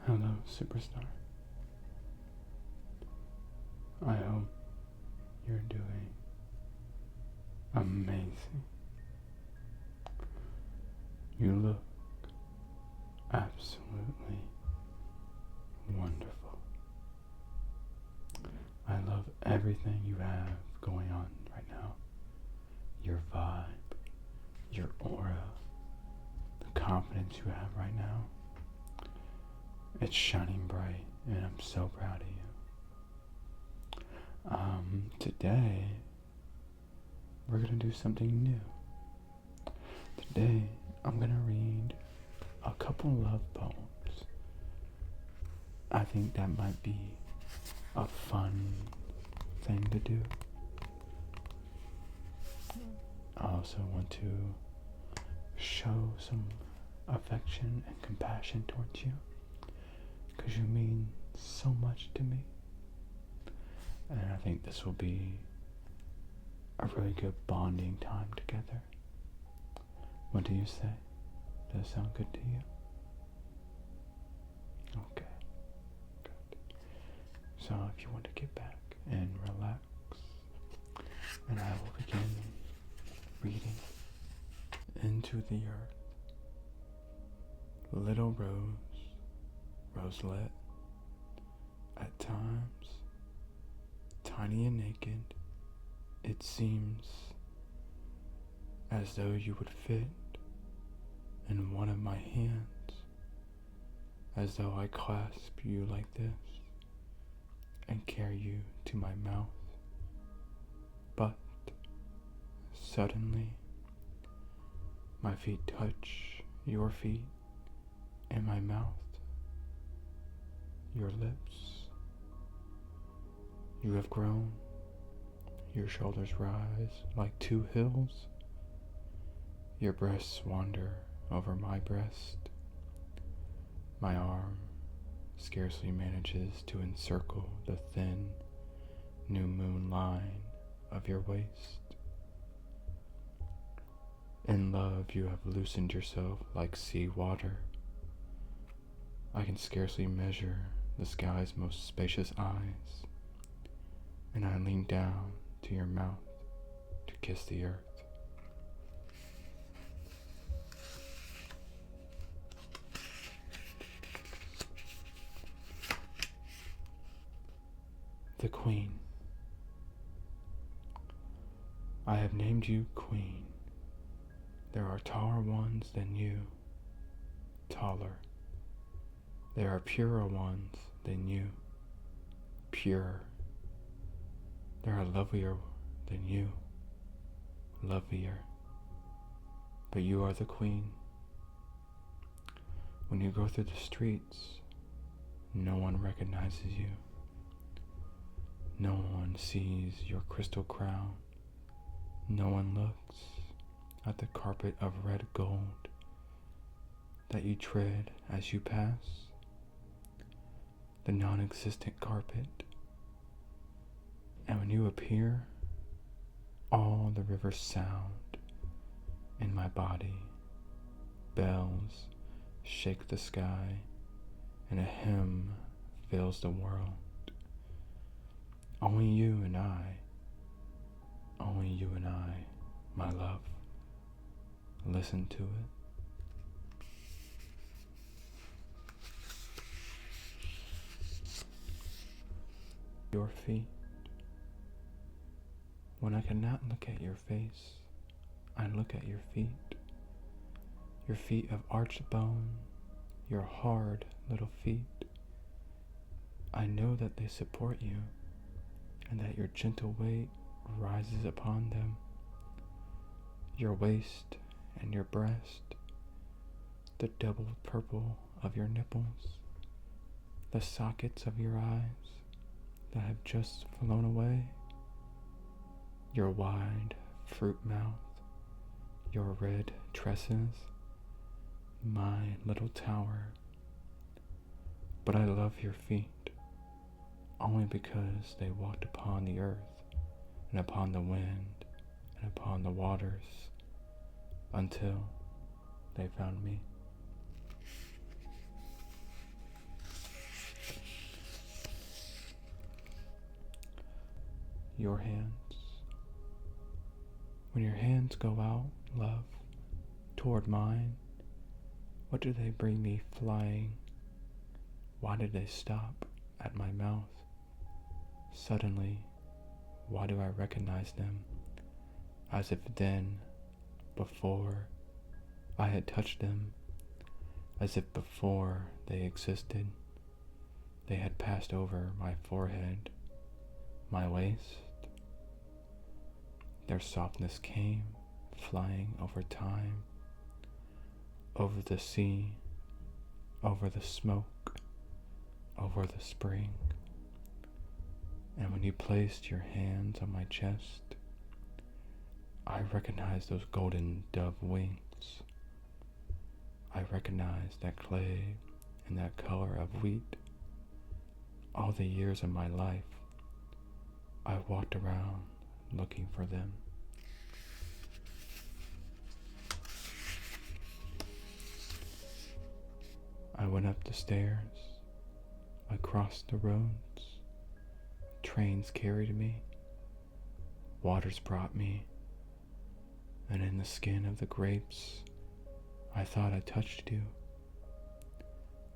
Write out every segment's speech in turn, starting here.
Hello, superstar. I hope you're doing amazing. You look absolutely wonderful. I love everything you have going on right now. Your vibe, your aura, the confidence you have right now. It's shining bright, and I'm so proud of you. Today, we're going to do something new. Today, I'm going to read a couple love poems. I think that might be a fun thing to do. I also want to show some affection and compassion towards you, because you mean so much to me. And I think this will be a really good bonding time together. What do you say? Does it sound good to you? Okay, good. So if you want to get back and relax, and I will begin reading. Into the earth, little rose, roselet, at times, tiny and naked, it seems as though you would fit in one of my hands, as though I clasp you like this and carry you to my mouth. But suddenly, my feet touch your feet and my mouth, your lips. You have grown, your shoulders rise like two hills, your breasts wander over my breast, my arm scarcely manages to encircle the thin new moon line of your waist. In love you have loosened yourself like sea water. I can scarcely measure the sky's most spacious eyes, and I lean down to your mouth to kiss the earth. The Queen. I have named you Queen. There are taller ones than you, taller. There are purer ones than you, purer. There are lovelier than you, lovelier. But you are the Queen. When you go through the streets, no one recognizes you. No one sees your crystal crown. No one looks at the carpet of red gold that you tread as you pass, the non-existent carpet. And when you appear, all the rivers sound in my body. Bells shake the sky, and a hymn fills the world. Only you and I, my love. Listen to it. Your feet. When I cannot look at your face, I look at your feet. Your feet of arched bone, your hard little feet. I know that they support you, and that your gentle weight rises upon them. Your waist and your breast, the double purple of your nipples, the sockets of your eyes that have just flown away, your wide fruit mouth, your red tresses, my little tower. But I love your feet only because they walked upon the earth and upon the wind and upon the waters until they found me. your hands. When your hands go out, love, toward mine, what do they bring me flying? Why did they stop at my mouth? Suddenly, why do I recognize them? As if then, before, I had touched them. As if before they existed, they had passed over my forehead, my waist. Their softness came flying over time, over the sea, over the smoke, over the spring. And when you placed your hands on my chest, I recognized those golden dove wings. I recognized that clay and that color of wheat. All the years of my life, I walked around looking for them. I went up the stairs, I crossed the roads, trains carried me, waters brought me, and in the skin of the grapes, I thought I touched you.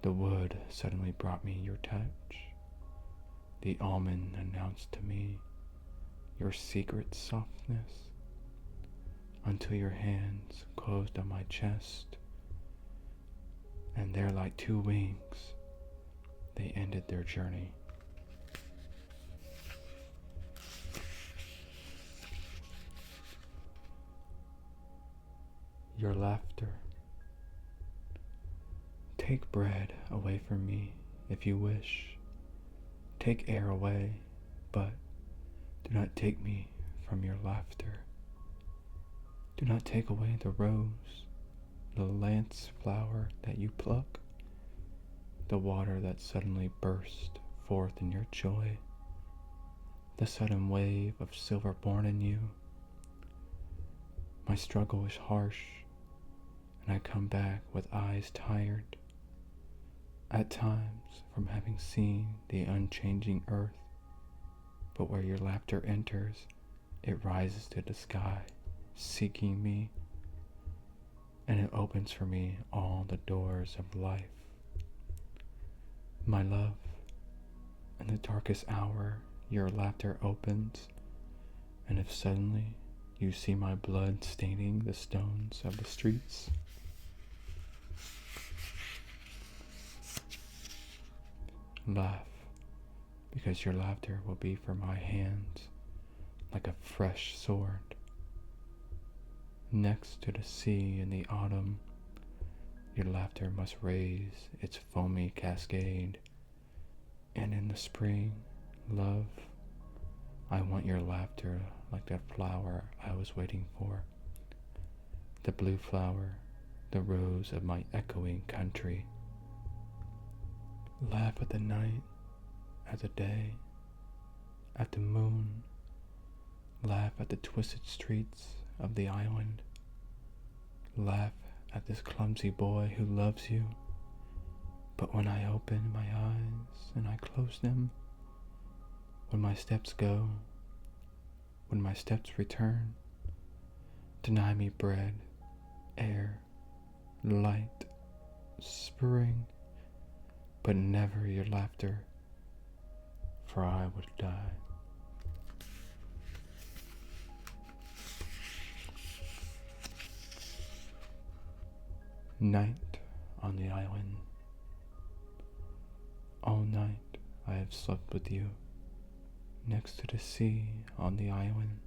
The wood suddenly brought me your touch. The almond announced to me your secret softness, until your hands closed on my chest, and there like two wings, they ended their journey. Your laughter. Take bread away from me if you wish. Take air away, but do not take me from your laughter. Do not take away the rose, the lance flower that you pluck, the water that suddenly burst forth in your joy, the sudden wave of silver born in you. My struggle is harsh, and I come back with eyes tired, at times from having seen the unchanging earth, but where your laughter enters, it rises to the sky, seeking me, and it opens for me all the doors of life. My love, in the darkest hour, your laughter opens, and if suddenly you see my blood staining the stones of the streets, laugh, because your laughter will be for my hands like a fresh sword. Next to the sea in the autumn, your laughter must raise its foamy cascade, and in the spring, love, I want your laughter like that flower I was waiting for, the blue flower, the rose of my echoing country. Laugh at the night, at the day, at the moon. Laugh at the twisted streets of the island. Laugh at this clumsy boy who loves you. But when I open my eyes and I close them, when my steps go, when my steps return, deny me bread, air, light, spring, but never your laughter, for I would die. Night on the island. All night I have slept with you, next to the sea on the island.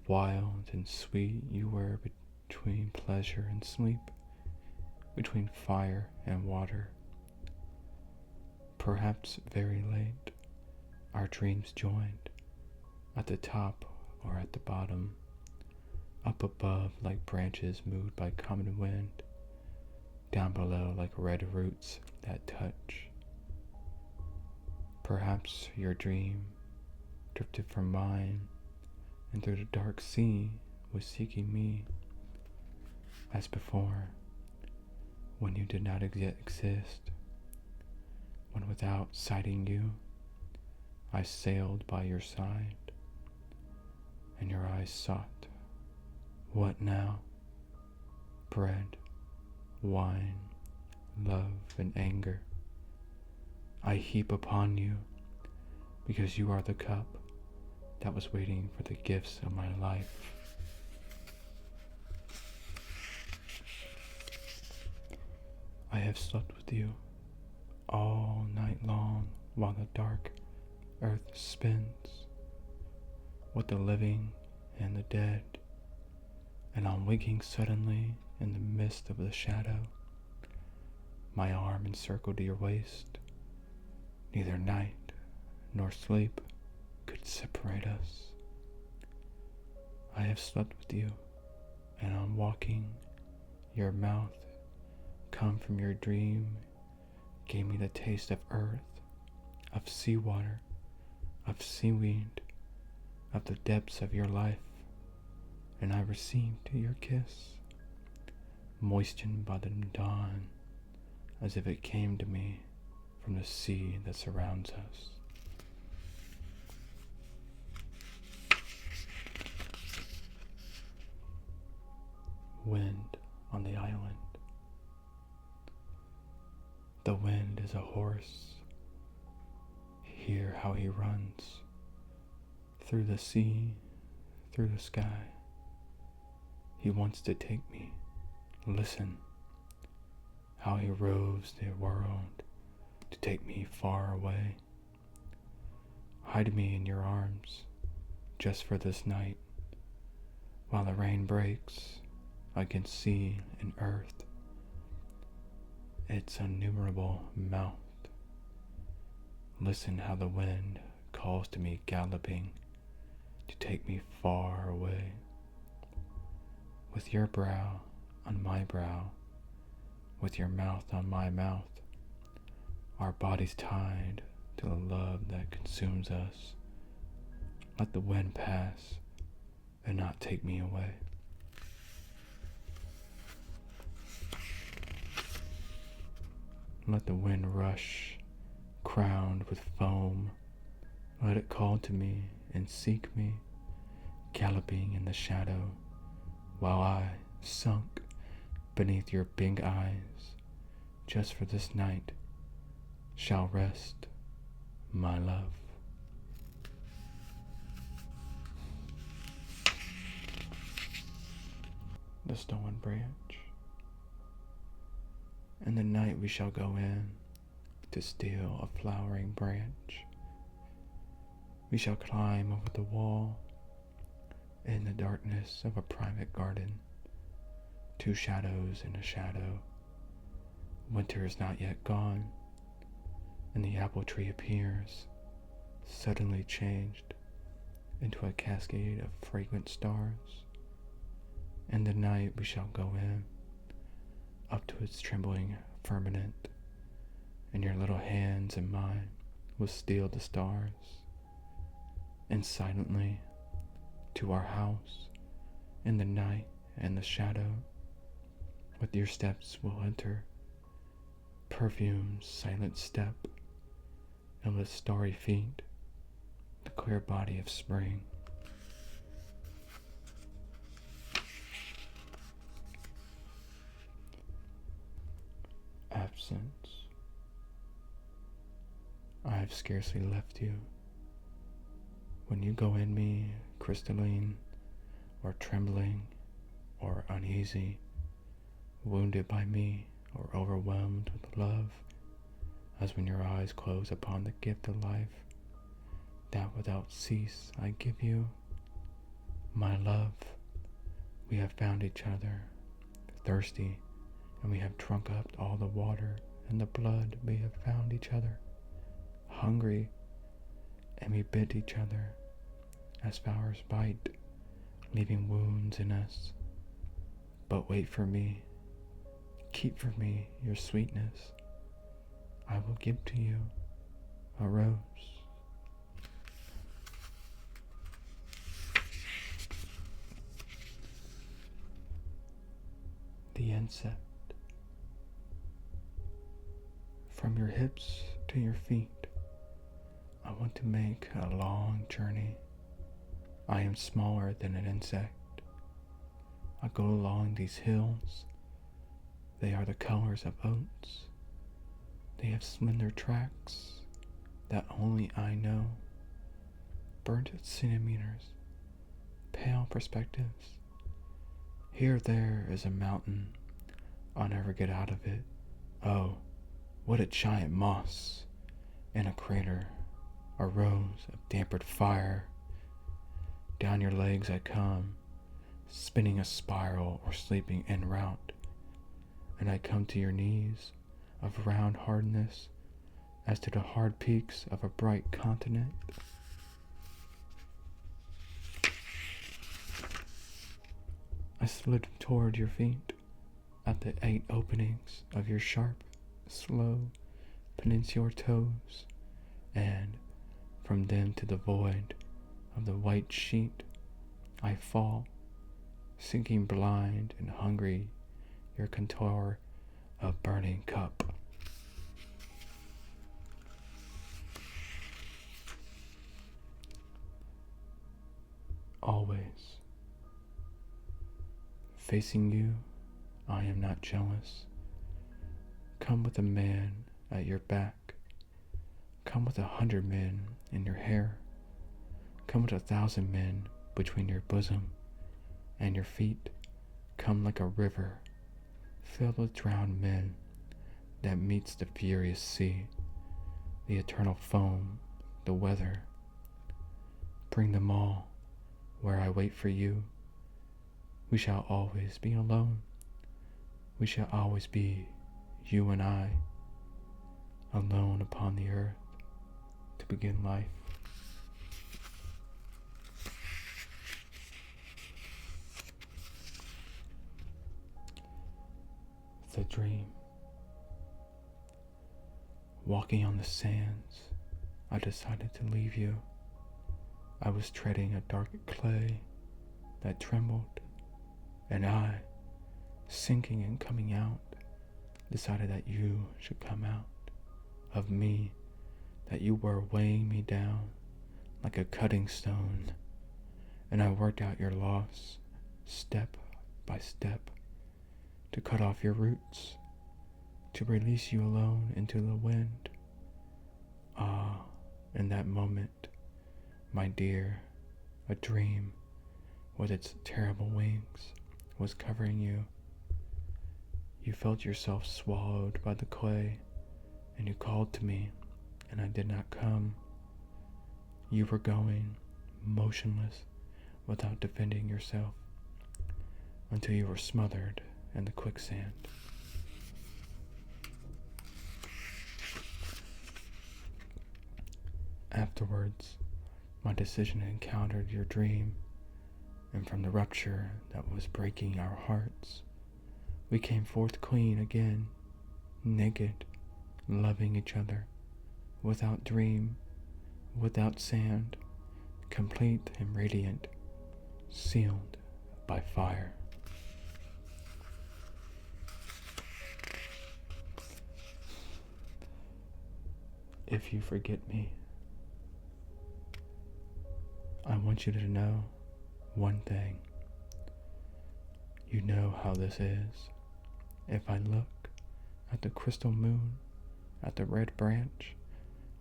Wild and sweet you were between pleasure and sleep, between fire and water. Perhaps very late, our dreams joined, at the top or at the bottom, up above like branches moved by common wind, down below like red roots that touch. Perhaps your dream drifted from mine, and through the dark sea was seeking me, as before, when you did not exist, when without sighting you, I sailed by your side, and your eyes sought. What now? Bread, wine, love, and anger I heap upon you, because you are the cup that was waiting for the gifts of my life. I have slept with you all night long while the dark earth spins with the living and the dead, and on waking suddenly in the midst of the shadow, my arm encircled your waist. Neither night nor sleep could separate us. I have slept with you, and on walking, your mouth, come from your dream, gave me the taste of earth, of seawater, of seaweed, of the depths of your life, and I received your kiss, moistened by the dawn, as if it came to me from the sea that surrounds us. Wind on the island. The wind is a horse. Hear how he runs through the sea, through the sky. He wants to take me. Listen how he roves the world to take me far away. Hide me in your arms just for this night, while the rain breaks against sea and earth, its innumerable mouth. Listen how the wind calls to me galloping to take me far away. With your brow on my brow, with your mouth on my mouth, our bodies tied to the love that consumes us. Let the wind pass and not take me away. Let the wind rush, crowned with foam. Let it call to me and seek me, galloping in the shadow, while I, sunk beneath your big eyes, just for this night, shall rest, my love. The stolen branch. In the night we shall go in to steal a flowering branch. We shall climb over the wall in the darkness of a private garden. Two shadows in a shadow. Winter is not yet gone, and the apple tree appears, suddenly changed into a cascade of fragrant stars. In the night we shall go in, up to its trembling firmament, and your little hands and mine will steal the stars, and silently to our house in the night and the shadow, with your steps will enter, perfume's silent step, and with starry feet, the clear body of spring. Absence. I have scarcely left you. When you go in me, crystalline, or trembling, or uneasy, wounded by me, or overwhelmed with love, as when your eyes close upon the gift of life, that without cease I give you, my love. We have found each other, thirsty, and we have drunk up all the water and the blood. We have found each other, hungry, and we bit each other as flowers bite, leaving wounds in us. But wait for me, keep for me your sweetness. I will give to you a rose. The insect. From your hips to your feet, I want to make a long journey. I am smaller than an insect. I go along these hills. They are the colors of oats. They have slender tracks that only I know. Burnt centimeters, pale perspectives. Here there is a mountain. I'll never get out of it. Oh, what a giant moss. In a crater, a rose of dampened fire. Down your legs I come, spinning a spiral or sleeping en route. And I come to your knees of round hardness as to the hard peaks of a bright continent. I slid toward your feet at the 8 openings of your sharp, slow, peninsular toes, and from them to the void of the white sheet I fall, sinking blind and hungry your contour of burning cup. Always. Facing you, I am not jealous. Come with a man at your back. Come with 100 men in your hair. Come with 1,000 men between your bosom and your feet. Come like a river filled with drowned men that meets the furious sea, the eternal foam, the weather. Bring them all where I wait for you. We shall always be alone. We shall always be, you and I, alone upon the earth to begin life. The dream. Walking on the sands, I decided to leave you. I was treading a dark clay that trembled, and I, sinking and coming out, decided that you should come out of me, that you were weighing me down like a cutting stone, and I worked out your loss step by step to cut off your roots, to release you alone into the wind. Ah, in that moment, my dear, a dream with its terrible wings was covering you. You felt yourself swallowed by the clay, and you called to me, and I did not come. You were going, motionless, without defending yourself, until you were smothered in the quicksand. Afterwards, my decision encountered your dream, and from the rupture that was breaking our hearts, we came forth clean again, naked, loving each other, without dream, without sand, complete and radiant, sealed by fire. If you forget me, I want you to know one thing. You know how this is. If I look at the crystal moon, at the red branch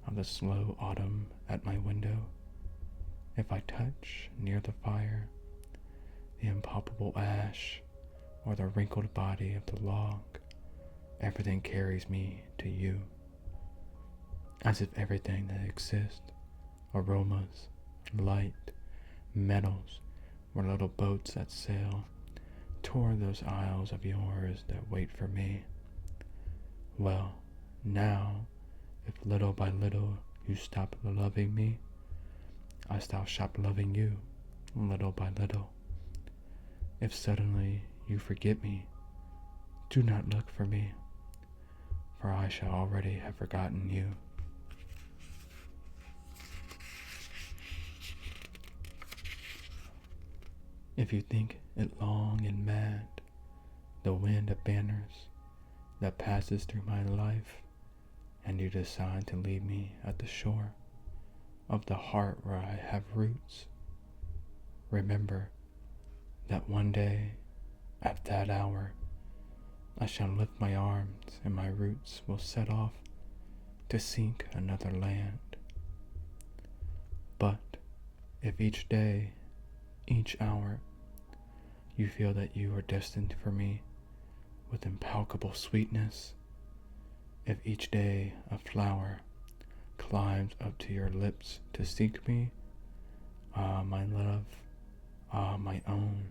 of the slow autumn at my window, if I touch near the fire the impalpable ash or the wrinkled body of the log, everything carries me to you. As if everything that exists, aromas, light, metals, were little boats that sail toward those isles of yours that wait for me. Well, now, if little by little you stop loving me, I shall stop loving you, little by little. If suddenly you forget me, do not look for me, for I shall already have forgotten you. If you think it long and mad, the wind of banners that passes through my life, and you decide to leave me at the shore, of the heart where I have roots. Remember that one day, at that hour, I shall lift my arms and my roots will set off to seek another land. But if each day, each hour, you feel that you are destined for me with impalpable sweetness, if each day a flower climbs up to your lips to seek me, ah, my love, ah, my own,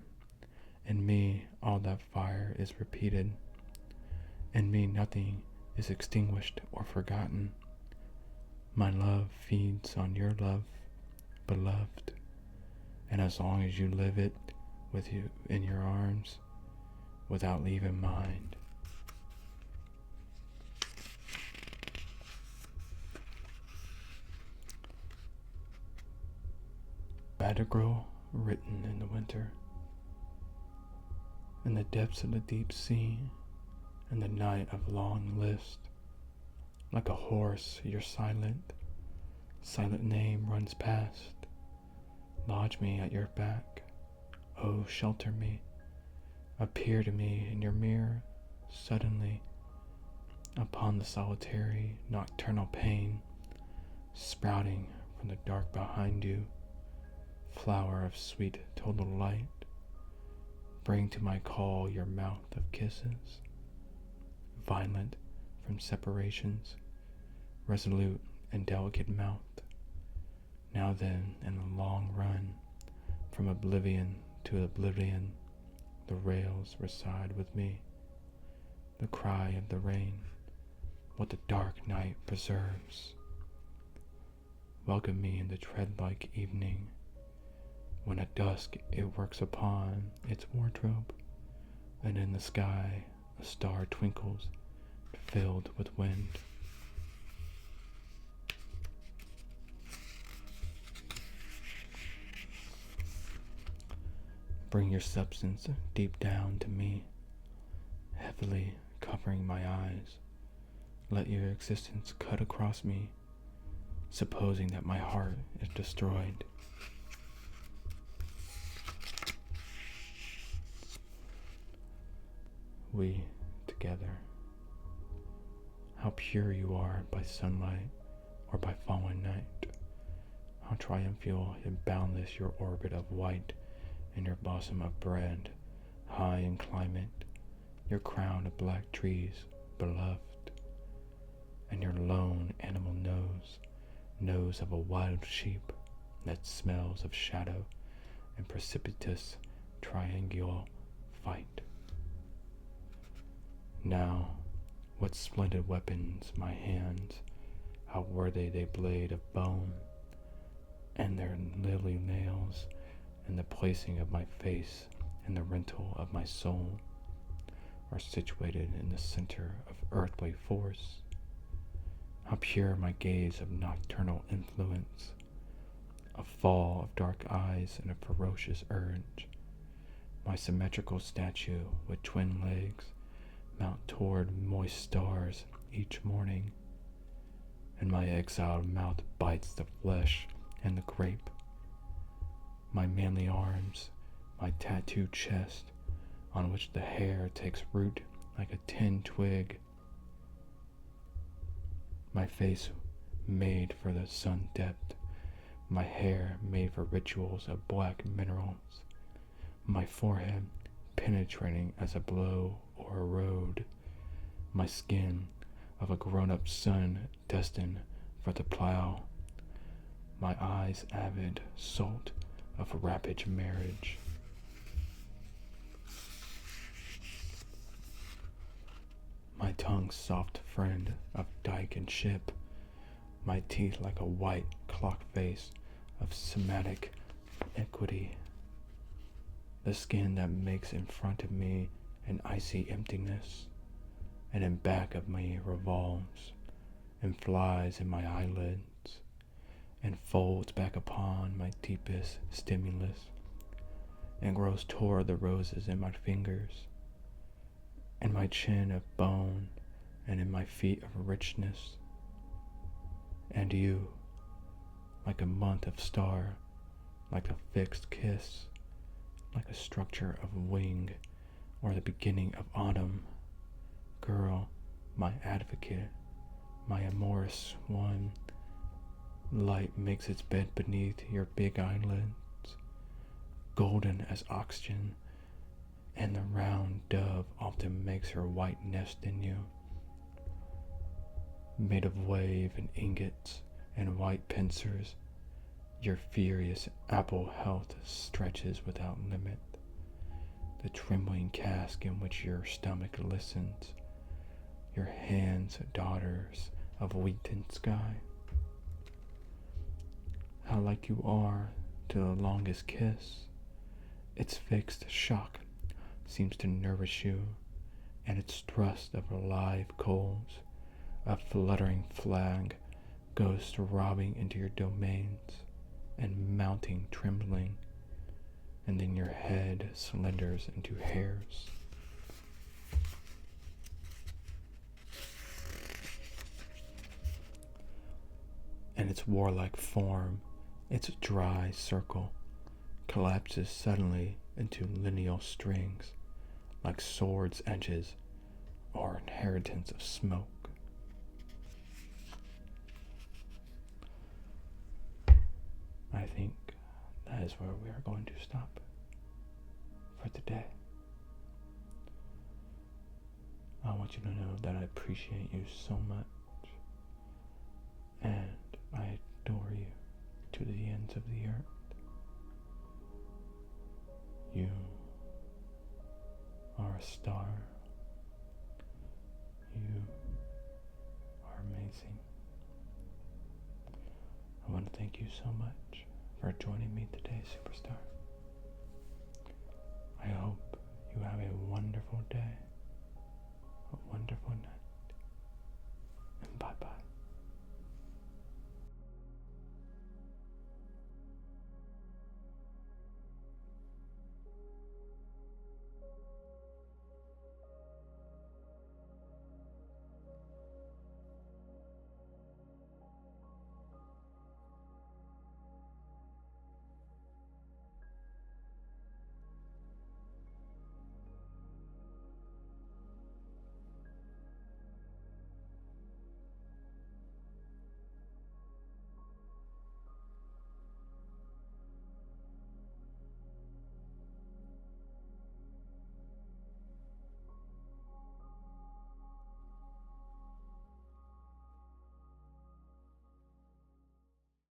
in me all that fire is repeated. In me nothing is extinguished or forgotten. My love feeds on your love, beloved, and as long as you live it with you in your arms, without leaving mine. Batagirl, written in the winter, in the depths of the deep sea, in the night of long list, like a horse your silent name runs past. Lodge me at your back, oh shelter me, appear to me in your mirror suddenly, upon the solitary nocturnal pane, sprouting from the dark behind you, flower of sweet total light, bring to my call your mouth of kisses, violent from separations, resolute and delicate mouth. Now then, in the long run, from oblivion to oblivion, the rails reside with me. The cry of the rain, what the dark night preserves. Welcome me in the tread-like evening, when at dusk it works upon its wardrobe, and in the sky a star twinkles, filled with wind. Bring your substance deep down to me, heavily covering my eyes. Let your existence cut across me, supposing that my heart is destroyed. We together. How pure you are by sunlight or by fallen night. How triumphal and boundless your orbit of white and your bosom of bread, high in climate, your crown of black trees, beloved, and your lone animal nose of a wild sheep that smells of shadow and precipitous triangular fight. Now, what splendid weapons my hands, how worthy they blade of bone, and their lily nails, and the placing of my face and the rental of my soul, are situated in the center of earthly force. How pure my gaze of nocturnal influence, a fall of dark eyes and a ferocious urge. My symmetrical statue with twin legs mount toward moist stars each morning, and my exiled mouth bites the flesh and the grape. My manly arms, my tattooed chest, on which the hair takes root like a tin twig. My face made for the sun depth, my hair made for rituals of black minerals, my forehead penetrating as a blow or a road, my skin of a grown-up son destined for the plow, my eyes avid salt of rapid marriage. My tongue soft friend of dike and ship, my teeth like a white clock face of somatic equity, the skin that makes in front of me an icy emptiness, and in back of me revolves, and flies in my eyelids, and folds back upon my deepest stimulus, and grows toward the roses in my fingers, and my chin of bone, and in my feet of richness. And you, like a month of star, like a fixed kiss, like a structure of wing, or the beginning of autumn. Girl, my advocate, my amorous one, light makes its bed beneath your big eyelids, golden as oxygen, and the round dove often makes her white nest in you. Made of wave and ingots and white pincers, your furious apple health stretches without limit. The trembling cask in which your stomach listens, your hands daughters of wheat and sky. How like you are to the longest kiss, its fixed shock seems to nourish you, and its thrust of live coals, a fluttering flag, goes throbbing into your domains, and mounting trembling, and then your head slenders into hairs. And its warlike form, its dry circle, collapses suddenly into lineal strings, like swords' edges or inheritance of smoke. I think that is where we are going to stop for today. I want you to know that I appreciate you so much, and I adore you to the ends of the earth. You are a star. You are amazing. I want to thank you so much for joining me today, Superstar. I hope you have a wonderful day, a wonderful night.